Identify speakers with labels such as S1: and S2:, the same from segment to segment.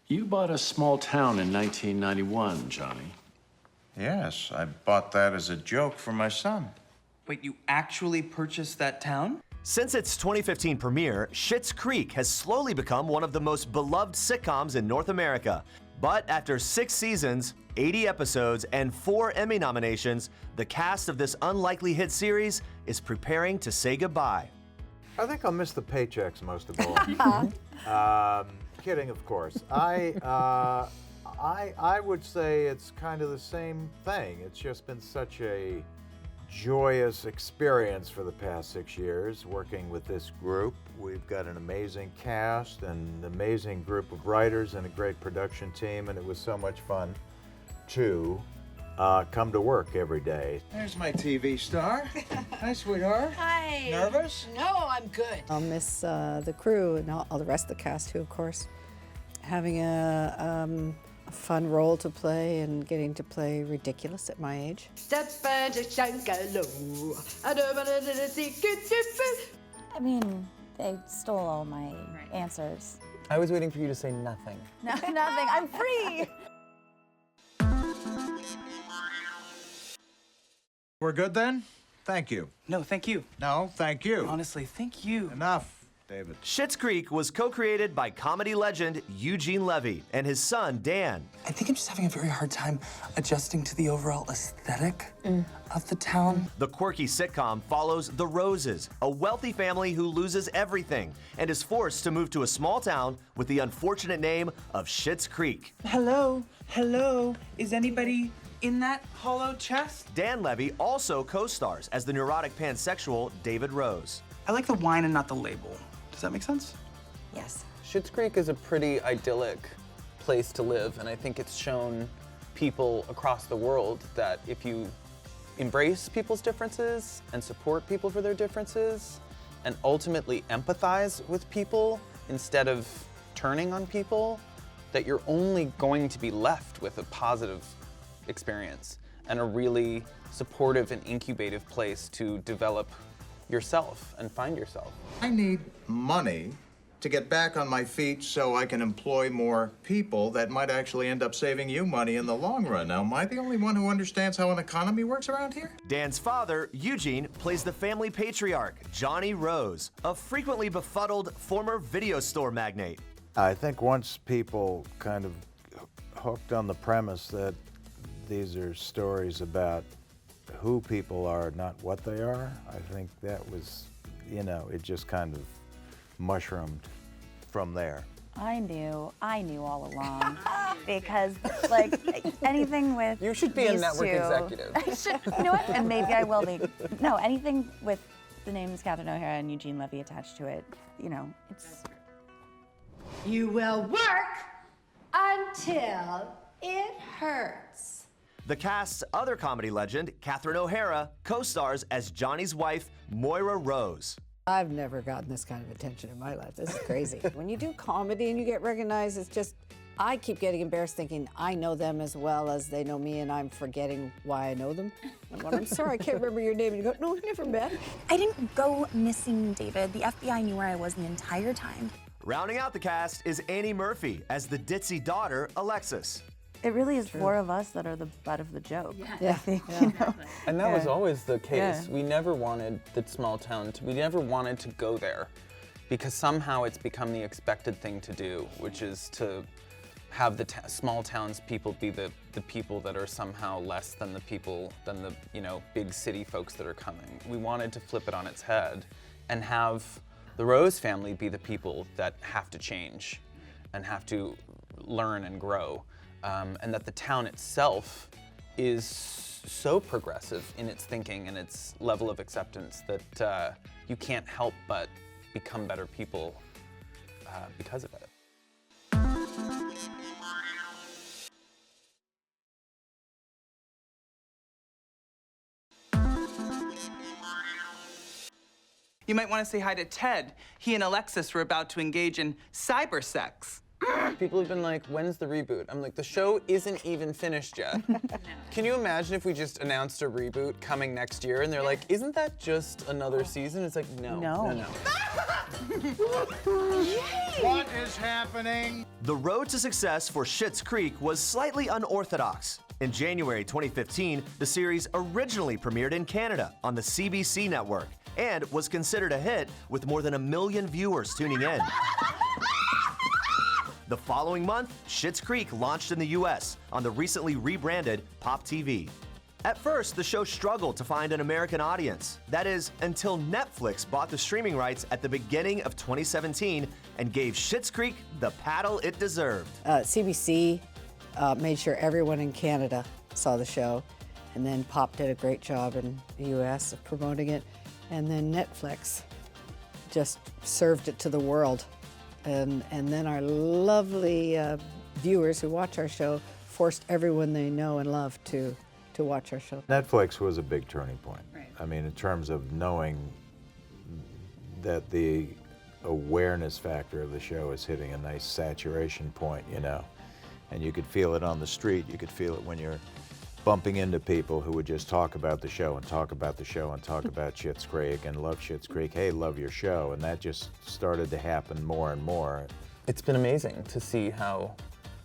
S1: You bought a small town in 1991, Johnny.
S2: Yes, I bought that as a joke for my son.
S3: Wait, you actually purchased that town?
S4: Since its 2015 premiere, Schitt's Creek has slowly become one of the most beloved sitcoms in North America. But after 6 seasons, 80 episodes, and 4 Emmy nominations, the cast of this unlikely hit series is preparing to say goodbye.
S5: I think I'll miss the paychecks most of all. Kidding, of course. I would say it's kind of the same thing. It's just been such a joyous experience for the past 6 years working with this group. We've got an amazing cast and an amazing group of writers and a great production team, and it was so much fun to come to work every day.
S2: There's my TV star. Hi, sweetheart.
S6: Hi.
S2: Nervous?
S6: No, I'm good.
S7: I'll miss the crew and all the rest of the cast too, of course. Having a fun role to play and getting to play ridiculous at my age.
S8: I mean, they stole all my answers.
S9: I was waiting for you to say nothing.
S8: No, nothing. I'm free.
S2: We're good then? Thank you.
S3: No, thank you.
S2: No, thank you.
S3: Honestly, thank you.
S2: Enough, David.
S4: Schitt's Creek was co-created by comedy legend Eugene Levy and his son, Dan.
S3: I think I'm just having a very hard time adjusting to the overall aesthetic of the town.
S4: The quirky sitcom follows the Roses, a wealthy family who loses everything and is forced to move to a small town with the unfortunate name of Schitt's Creek.
S3: Hello? Hello? Is anybody in that hollow chest?
S4: Dan Levy also co-stars as the neurotic pansexual David Rose.
S3: I like the wine and not the label. Does that make sense?
S8: Yes.
S9: Schitt's Creek is a pretty idyllic place to live, and I think it's shown people across the world that if you embrace people's differences and support people for their differences and ultimately empathize with people instead of turning on people, that you're only going to be left with a positive experience and a really supportive and incubative place to develop yourself and find yourself.
S2: I need money to get back on my feet so I can employ more people that might actually end up saving you money in the long run. Now, am I the only one who understands how an economy works around here?
S4: Dan's father, Eugene, plays the family patriarch, Johnny Rose, a frequently befuddled former video store magnate.
S5: I think once people kind of hooked on the premise that these are stories about who people are, not what they are, I think that was, you know, it just kind of mushroomed from there.
S8: I knew all along because, like, anything with
S9: You should be a
S8: these
S9: network
S8: two,
S9: executive.
S8: I should, you know what? And maybe I will be. No, anything with the names Catherine O'Hara and Eugene Levy attached to it, you know, it's.
S6: You will work until it hurts.
S4: The cast's other comedy legend, Catherine O'Hara, co-stars as Johnny's wife, Moira Rose.
S7: I've never gotten this kind of attention in my life. This is crazy. When you do comedy and you get recognized, it's just, I keep getting embarrassed thinking I know them as well as they know me, and I'm forgetting why I know them. I'm going, I'm sorry, I can't remember your name. And you go, no, we've never met.
S8: I didn't go missing, David. The FBI knew where I was the entire time.
S4: Rounding out the cast is Annie Murphy as the ditzy daughter, Alexis.
S8: It really is 4 of us that are the butt of the joke.
S7: Yeah.
S8: I think, you know.
S9: And that was always the case.
S8: Yeah.
S9: We never wanted the small town we never wanted to go there because somehow it's become the expected thing to do, which is to have the small towns people be the people that are somehow less than the people, than the, you know, big city folks that are coming. We wanted to flip it on its head and have the Rose family be the people that have to change and have to learn and grow. And that the town itself is so progressive in its thinking and its level of acceptance that you can't help but become better people because of it.
S3: You might want to say hi to Ted. He and Alexis were about to engage in cyber sex.
S9: People have been like, when's the reboot? I'm like, the show isn't even finished yet. Can you imagine if we just announced a reboot coming next year and they're like, isn't that just another season? It's like, no.
S2: What is happening?
S4: The road to success for Schitt's Creek was slightly unorthodox. In January 2015, the series originally premiered in Canada on the CBC network and was considered a hit with more than 1 million viewers tuning in. The following month, Schitt's Creek launched in the US on the recently rebranded PopTV. At first, the show struggled to find an American audience. That is, until Netflix bought the streaming rights at the beginning of 2017 and gave Schitt's Creek the paddle it deserved.
S7: CBC made sure everyone in Canada saw the show, and then Pop did a great job in the US of promoting it, and then Netflix just served it to the world. And then our lovely viewers who watch our show forced everyone they know and love to watch our show.
S5: Netflix was a big turning point.
S7: Right.
S5: I mean, in terms of knowing that the awareness factor of the show is hitting a nice saturation point, you know. And you could feel it on the street. You could feel it when you're bumping into people who would just talk about the show and talk about the show and talk about Schitt's Creek and love Schitt's Creek. Hey, love your show. And that just started to happen more and more.
S9: It's been amazing to see how,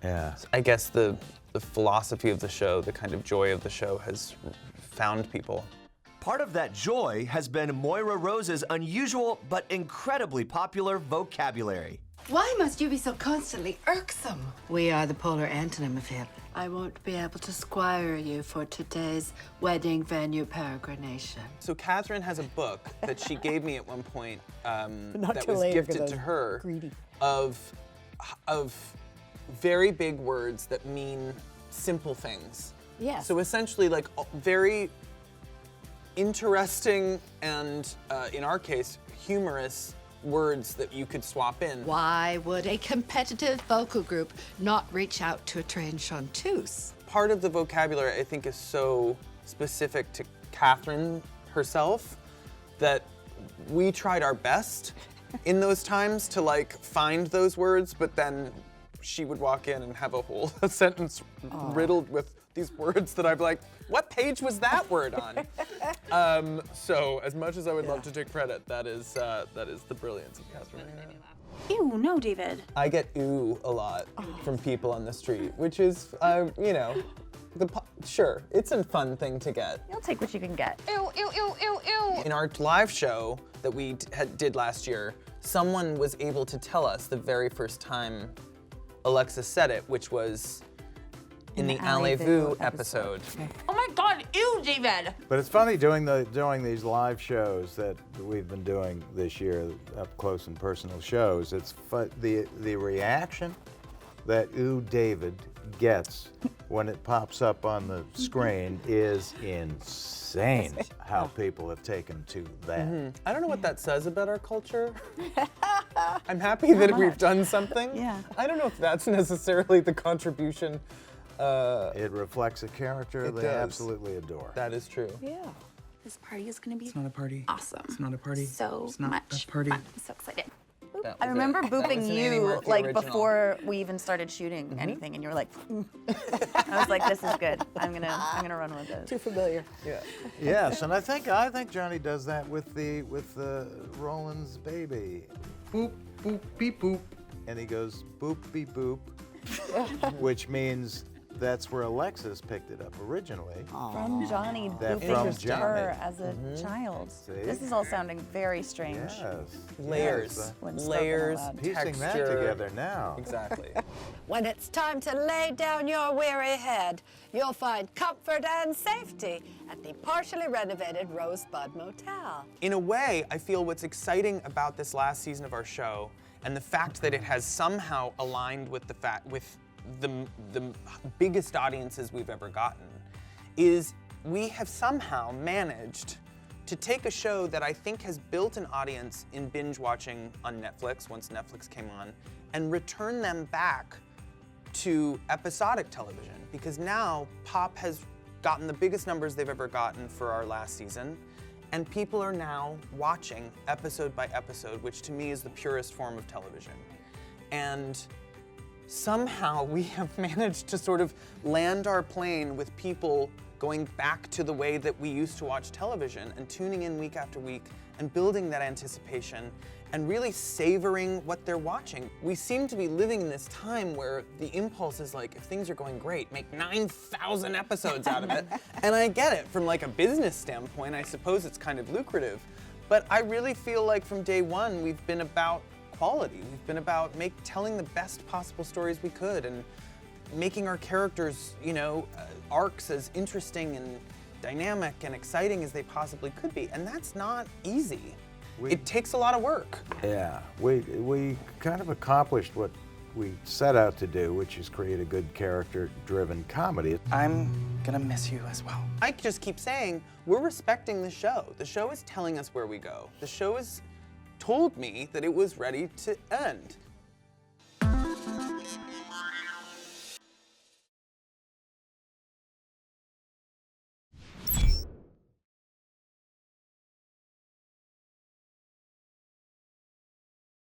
S5: Yeah.
S9: I guess the philosophy of the show, the kind of joy of the show has found people.
S4: Part of that joy has been Moira Rose's unusual but incredibly popular vocabulary.
S6: Why must you be so constantly irksome? We are the polar antonym of hip. I won't be able to squire you for today's wedding venue peregrination.
S9: So Catherine has a book that she gave me at one point
S7: Not
S9: that
S7: too
S9: was
S7: late,
S9: gifted
S7: because
S9: to
S7: I was
S9: her
S7: greedy.
S9: of very big words that mean simple things.
S7: Yes.
S9: So essentially like very interesting and in our case humorous words that you could swap in.
S6: Why would a competitive vocal group not reach out to a trained chanteuse?
S9: Part of the vocabulary I think is so specific to Catherine herself that we tried our best in those times to like find those words, but then she would walk in and have a whole sentence riddled with these words that I'd be like, what page was that word on? So as much as I would love to take credit, that is the brilliance of Catherine.
S8: Ew, no, David.
S9: I get ooh a lot from people on the street, which is, you know, sure, it's a fun thing to get.
S8: You'll take what you can get.
S6: Ew, ew, ew, ew, ew.
S9: In our live show that we did last year, someone was able to tell us the very first time Alexis said it, which was in the Allez-vous episode.
S6: Oh my God, ew, David.
S5: But it's funny doing these live shows that we've been doing this year, up close and personal shows. It's the reaction that Ooh David gets when it pops up on the screen is insane. How people have taken to that.
S9: I don't know what that says about our culture. I'm happy that we've done something.
S8: Yeah.
S9: I don't know if that's necessarily the contribution.
S5: It reflects a character
S9: It
S5: they
S9: does.
S5: absolutely adore.
S9: That is true.
S7: Yeah.
S8: This party is gonna be
S3: It's not a party.
S8: awesome.
S3: It's not a party.
S8: So
S3: it's not
S8: much
S3: a party.
S8: fun. I'm so excited.
S9: That
S8: I
S9: was
S8: remember
S9: it. That was
S8: booping
S9: an Annie
S8: you
S9: Murphy
S8: like
S9: original.
S8: before we even started shooting anything, and you were like, I was like, this is good. I'm gonna run with this.
S7: Too familiar.
S9: Yeah.
S5: Yes, and I think Johnny does that with the Roland's baby. Boop boop beep boop, and he goes boop beep boop, which means that's where Alexis picked it up originally.
S8: From Johnny
S5: That
S8: booping
S5: from
S8: her
S5: Johnny.
S8: as a child.
S5: See?
S8: This is all sounding very strange.
S5: Yes.
S9: Layers.
S5: Yes,
S8: When spoken
S9: Layers.
S8: aloud.
S5: piecing that
S9: Texture.
S5: together now.
S9: Exactly.
S6: When it's time to lay down your weary head, you'll find comfort and safety at the partially renovated Rosebud Motel.
S9: In a way, I feel what's exciting about this last season of our show and the fact that it has somehow aligned with the biggest audiences we've ever gotten is we have somehow managed to take a show that I think has built an audience in binge watching on Netflix once Netflix came on and return them back to episodic television, because now Pop has gotten the biggest numbers they've ever gotten for our last season, and people are now watching episode by episode, which to me is the purest form of television. And somehow we have managed to sort of land our plane with people going back to the way that we used to watch television and tuning in week after week and building that anticipation and really savoring what they're watching. We seem to be living in this time where the impulse is like, if things are going great, make 9,000 episodes out of it. And I get it, from like a business standpoint, I suppose it's kind of lucrative. But I really feel like from day one, we've been about quality. We've been about telling the best possible stories we could and making our characters, arcs as interesting and dynamic and exciting as they possibly could be. And that's not easy. It takes a lot of work.
S5: Yeah, we kind of accomplished what we set out to do, which is create a good character-driven comedy.
S10: I'm gonna miss you as well.
S9: I just keep saying, we're respecting the show. The show is telling us where we go. The show has told me that it was ready to end.